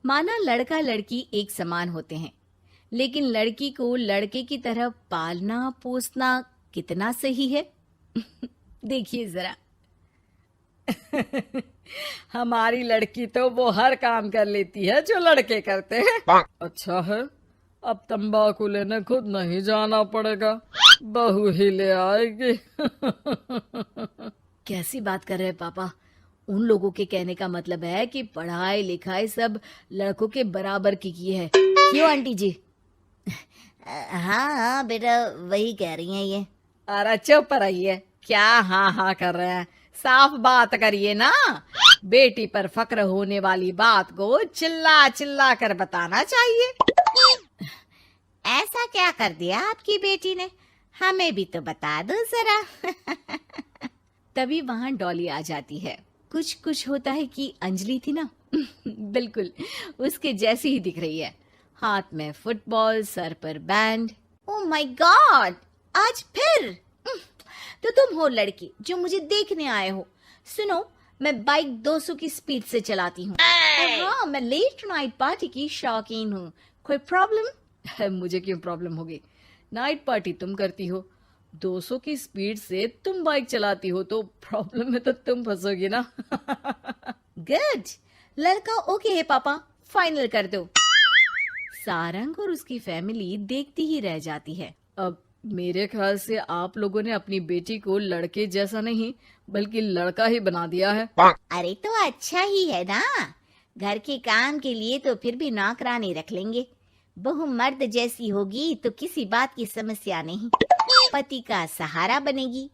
माना लड़का लड़की एक समान होते हैं, लेकिन लड़की को लड़के की तरह पालना पोसना कितना सही है? देखिए जरा। हमारी लड़की तो वो हर काम कर लेती है जो लड़के करते हैं। अच्छा है, अब तंबाकू लेने खुद नहीं जाना पड़ेगा, बहू ही ले आएगी। कैसी बात कर रहे हैं पापा? उन लोगों के कहने का मतलब है कि पढ़ाई लिखाई सब लड़कों के बराबर की है। क्यों आंटी जी? हाँ हाँ बेटा, वही कह रही हैं ये। अरे चुप रहिए, क्या हाँ हाँ कर रहे हैं, साफ बात करिए ना। बेटी पर फक्र होने वाली बात को चिल्ला चिल्ला कर बताना चाहिए। ऐसा क्या कर दिया आपकी बेटी ने, हमें भी तो बता दो जरा। तभी वहां डॉली आ जाती है। कुछ कुछ होता है कि अंजलि थी ना, बिल्कुल उसके जैसी ही दिख रही है। हाथ में फुटबॉल, सर पर बैंड। ओह माय गॉड, आज फिर? तो तुम हो लड़की जो मुझे देखने आए हो। सुनो, मैं बाइक 200 की स्पीड से चलाती हूँ। हाँ, मैं लेट नाइट पार्टी की शौकीन हूँ। कोई प्रॉब्लम? मुझे क्यों प्रॉब्लम होगी? नाइट पार्टी तुम करती हो, 200 की स्पीड से तुम बाइक चलाती हो, तो प्रॉब्लम में तो तुम फंसोगी ना। गुड, लड़का ओके है पापा, फाइनल कर दो। सारंग और उसकी फैमिली देखती ही रह जाती है। अब मेरे ख्याल से आप लोगों ने अपनी बेटी को लड़के जैसा नहीं बल्कि लड़का ही बना दिया है। अरे तो अच्छा ही है ना, घर के काम के लिए तो फिर भी नौकरानी रख लेंगे। बहू मर्द जैसी होगी तो किसी बात की समस्या नहीं, पति का सहारा बनेगी।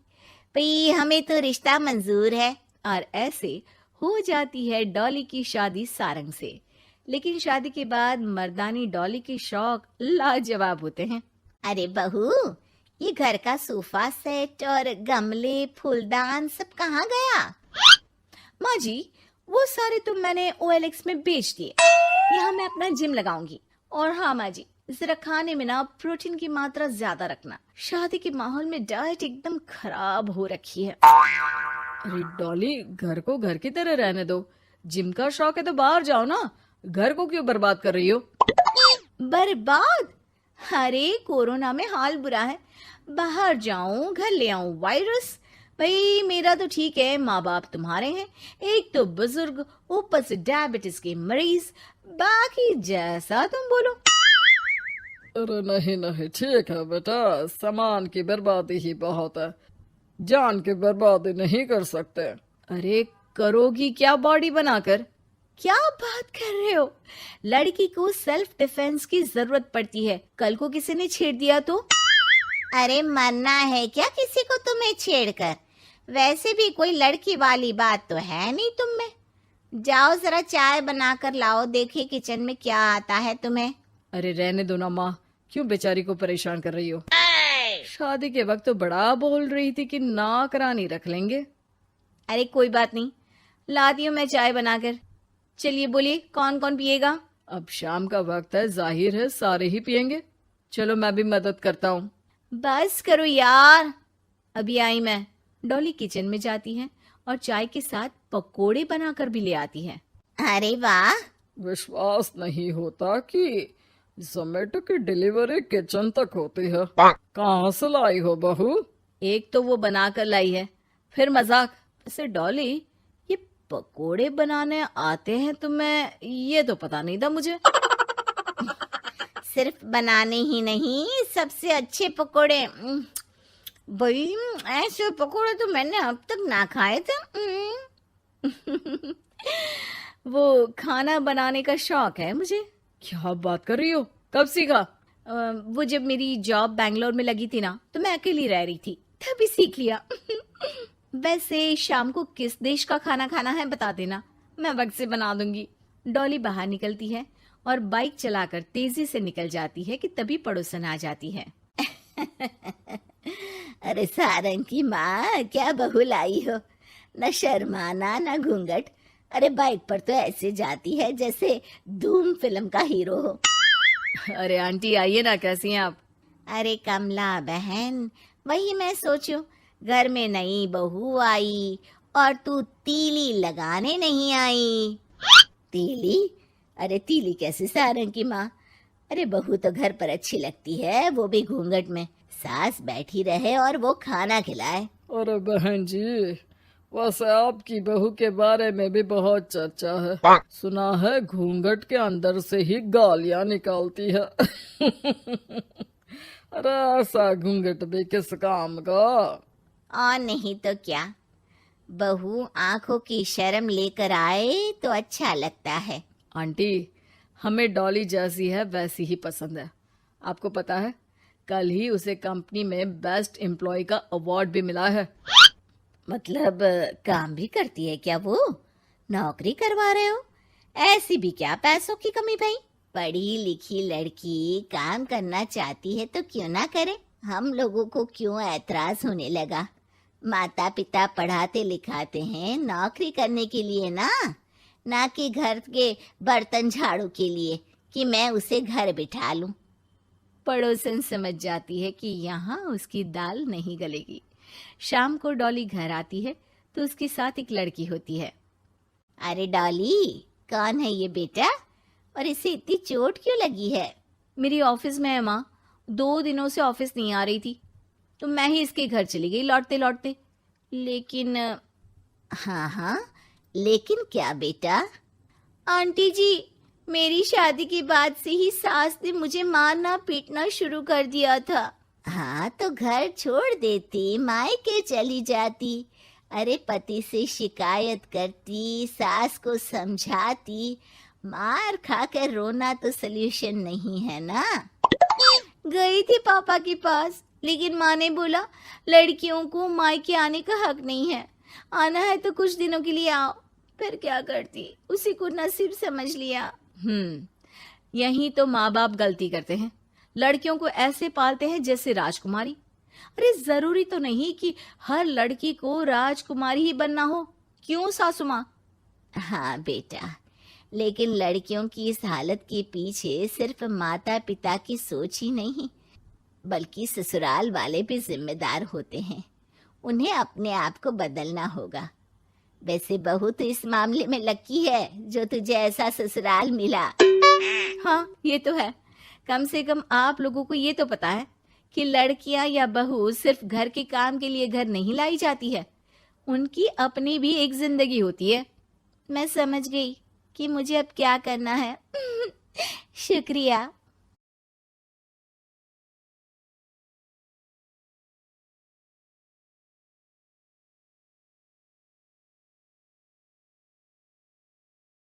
भाई हमें तो रिश्ता मंजूर है। और ऐसे हो जाती है डॉली की शादी सारंग से। लेकिन शादी के बाद मर्दानी डॉली के शौक लाजवाब होते हैं। अरे बहू, ये घर का सोफा सेट और गमले फूलदान सब कहाँ गया? माँ जी, वो सारे तो मैंने OLX में बेच दिए। यहाँ मैं अपना जिम लगाऊंगी। और हाँ माँ जी, जरा खाने में ना प्रोटीन की मात्रा ज्यादा रखना। शादी के माहौल में डाइट एकदम खराब हो रखी है। अरे डॉली, घर को घर की तरह रहने दो। जिम का शौक है तो बाहर जाओ ना, घर को क्यों बर्बाद कर रही हो? बर्बाद? अरे कोरोना में हाल बुरा है, बाहर जाऊं घर ले आऊं वायरस। भाई मेरा तो ठीक है, माँ बाप तुम्हारे हैं, एक तो बुजुर्ग, ऊपर से डायबिटीज के मरीज, बाकी जैसा तुम बोलो। अरे नहीं नहीं, ठीक है बेटा, सामान की बर्बादी ही बहुत है, जान की बर्बादी नहीं कर सकते। अरे करोगी क्या बॉडी बनाकर? क्या बात कर रहे हो? लड़की को सेल्फ डिफेंस की जरूरत पड़ती है, कल को किसी ने छेड़ दिया तो? अरे मरना है क्या किसी को तुम्हें छेड़कर? वैसे भी कोई लड़की वाली बात तो है नहीं तुम में। जाओ जरा चाय बनाकर लाओ, देखे किचन में क्या आता है तुम्हें। अरे रहने दो ना माँ, क्यों बेचारी को परेशान कर रही हो? शादी के वक्त तो बड़ा बोल रही थी कि नौकरानी रख लेंगे। अरे कोई बात नहीं, लाती हूँ मैं चाय बनाकर। चलिए बोलिए, कौन कौन पिएगा? अब शाम का वक्त है, जाहिर है सारे ही पियेंगे। चलो मैं भी मदद करता हूँ। बस करो यार, अभी आई मैं। डॉली किचन में जाती है और चाय के साथ पकोड़े बनाकर भी ले आती है। अरे वाह, विश्वास नहीं होता कि जोमेटो की डिलीवरी किचन तक होती है। कहाँ से लाई हो बहू? एक तो वो बनाकर लाई है, फिर मजाक। वैसे डॉली, ये पकोड़े बनाने आते हैं तुम्हें? ये तो पता नहीं था मुझे। सिर्फ बनाने ही नहीं, सबसे अच्छे पकोड़े। भाई ऐसे पकोड़े तो मैंने अब तक ना खाए थे। वो खाना बनाने का शौक है मुझे। क्या बात कर रही हो, कब सीखा? वो जब मेरी जॉब बैंगलोर में लगी थी ना, तो मैं अकेली रह रही थी, तभी सीख लिया। वैसे शाम को किस देश का खाना खाना है बता देना, मैं वक्त से बना दूंगी। डॉली बाहर निकलती है और बाइक चलाकर तेजी से निकल जाती है कि तभी पड़ोसन आ जाती है। अरे सारंग की माँ, क्या बहू लाई हो, न शर्माना न घूंघट। अरे बाइक पर तो ऐसे जाती है जैसे धूम फिल्म का हीरो हो। अरे आंटी आइए ना, कैसी हैं आप? अरे कमला बहन, वही मैं सोचूं, घर में नई बहू आई और तू तीली लगाने नहीं आई। तीली? अरे तीली कैसे सारंग की माँ। अरे बहू तो घर पर अच्छी लगती है, वो भी घूंघट में। सास बैठी रहे और वो खाना खिलाए। अरे बहन जी, वैसे आपकी बहू के बारे में भी बहुत चर्चा है। सुना है घूंघट के अंदर से ही गालियां निकालती है। अरे ऐसा घूंघट भी किस काम का। और नहीं तो क्या, बहू आंखों की शर्म लेकर आए तो अच्छा लगता है। आंटी, हमें डॉली जैसी है वैसी ही पसंद है। आपको पता है, कल ही उसे कंपनी में बेस्ट एम्प्लॉय का अवार्ड भी मिला है। मतलब काम भी करती है क्या वो? नौकरी करवा रहे हो? ऐसी भी क्या पैसों की कमी भाई? पढ़ी लिखी लड़की काम करना चाहती है तो क्यों ना करे। हम लोगों को क्यों ऐतराज होने लगा? माता पिता पढ़ाते लिखाते हैं नौकरी करने के लिए ना कि घर के बर्तन झाड़ू के लिए कि मैं उसे घर बिठा लूं। पड़ोसन समझ जाती है कि यहाँ उसकी दाल नहीं गलेगी। शाम को डॉली घर आती है तो उसके साथ एक लड़की होती है। अरे डॉली, कौन है ये बेटा और इसे इतनी चोट क्यों लगी है? मेरी ऑफिस में है माँ, 2 दिनों से ऑफिस नहीं आ रही थी तो मैं ही इसके घर चली गई लौटते लौटते। लेकिन हाँ, लेकिन क्या बेटा? आंटी जी, मेरी शादी के बाद से ही सास ने मुझे मारना पीटना शुरू कर दिया था। हाँ तो घर छोड़ देती, मायके चली जाती। अरे पति से शिकायत करती, सास को समझाती। मार खाकर रोना तो सल्यूशन नहीं है ना। गई थी पापा के पास, लेकिन माँ ने बोला लड़कियों को मायके आने का हक नहीं है, आना है तो कुछ दिनों के लिए आओ। फिर क्या करती, उसी को नसीब समझ लिया। यही तो माँ बाप गलती करते हैं, लड़कियों को ऐसे पालते हैं जैसे राजकुमारी। अरे जरूरी तो नहीं कि हर लड़की को राजकुमारी ही बनना हो, क्यों सासू माँ? हाँ बेटा, लेकिन लड़कियों की इस हालत के पीछे सिर्फ माता पिता की सोच ही नहीं, बल्कि ससुराल वाले भी जिम्मेदार होते हैं। उन्हें अपने आप को बदलना होगा। वैसे बहू तो इस मामले में लकी है जो तुझे ऐसा ससुराल मिला। हाँ ये तो है, कम से कम आप लोगों को ये तो पता है कि लड़कियां या बहू सिर्फ घर के काम के लिए घर नहीं लाई जाती है, उनकी अपनी भी एक जिंदगी होती है। मैं समझ गई कि मुझे अब क्या करना है। शुक्रिया।